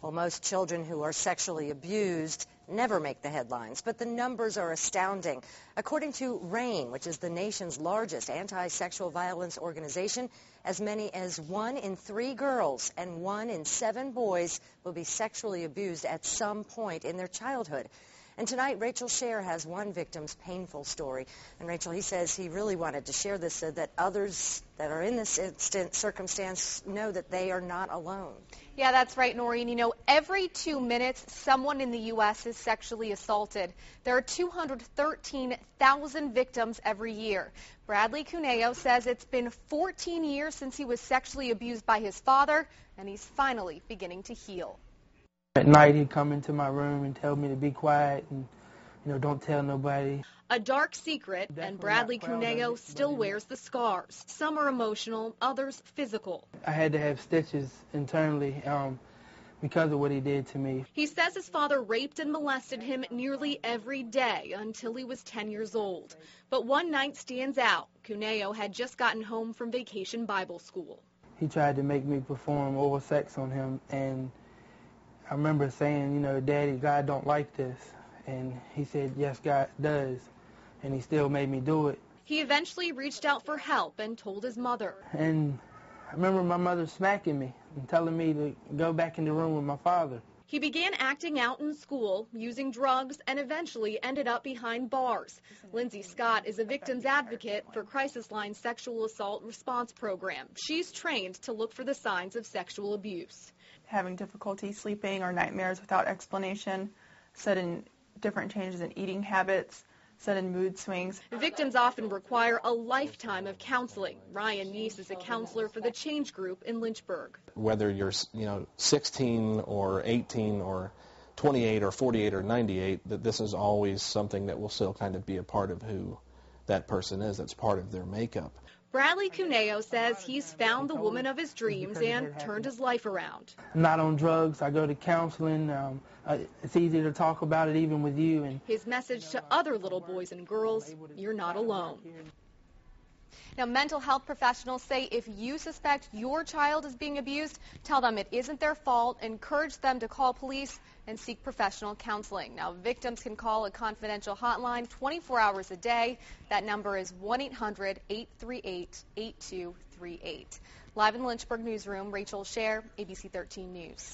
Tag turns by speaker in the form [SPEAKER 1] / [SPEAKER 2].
[SPEAKER 1] Well, most children who are sexually abused never make the headlines, but the numbers are astounding. According to RAINN, which is the nation's largest anti-sexual violence organization, as many as 1 in 3 girls and 1 in 7 boys will be sexually abused at some point in their childhood. And tonight, Rachel Scher has one victim's painful story. And Rachel, he says he really wanted to share this so that others that are in this circumstance know that they are not alone.
[SPEAKER 2] Yeah, that's right, Noreen. You know, every 2 minutes, someone in the U.S. is sexually assaulted. There are 213,000 victims every year. Bradley Cuneo says it's been 14 years since he was sexually abused by his father, and he's finally beginning to heal.
[SPEAKER 3] At night, he'd come into my room and tell me to be quiet and, don't tell nobody.
[SPEAKER 2] A dark secret, and Bradley Cuneo still wears the scars. Some are emotional, others physical.
[SPEAKER 3] I had to have stitches internally because of what he did to me.
[SPEAKER 2] He says his father raped and molested him nearly every day until he was 10 years old. But one night stands out. Cuneo had just gotten home from vacation Bible school.
[SPEAKER 3] He tried to make me perform oral sex on him, and I remember saying, Daddy, God don't like this. And he said, yes, God does. And he still made me do it.
[SPEAKER 2] He eventually reached out for help and told his mother.
[SPEAKER 3] And I remember my mother smacking me and telling me to go back in the room with my father.
[SPEAKER 2] He began acting out in school, using drugs, and eventually ended up behind bars. Lindsay Scott is a victim's advocate for Crisis Line Sexual Assault Response Program. She's trained to look for the signs of sexual abuse.
[SPEAKER 4] Having difficulty sleeping or nightmares without explanation, sudden different changes in eating habits, sudden mood swings.
[SPEAKER 2] Victims often require a lifetime of counseling. Ryan Neese is a counselor for the Change Group in Lynchburg.
[SPEAKER 5] Whether you're 16 or 18 or 28 or 48 or 98, that this is always something that will still kind of be a part of who that person is. That's part of their makeup.
[SPEAKER 2] Bradley Cuneo says he's found the woman of his dreams and turned his life around.
[SPEAKER 3] I'm not on drugs. I go to counseling. It's easy to talk about it even with you. And
[SPEAKER 2] his message to other little boys and girls, you're not alone. Now, mental health professionals say if you suspect your child is being abused, tell them it isn't their fault, encourage them to call police and seek professional counseling. Now, victims can call a confidential hotline 24 hours a day. That number is 1-800-838-8238. Live in the Lynchburg newsroom, Rachel Scher, ABC 13 News.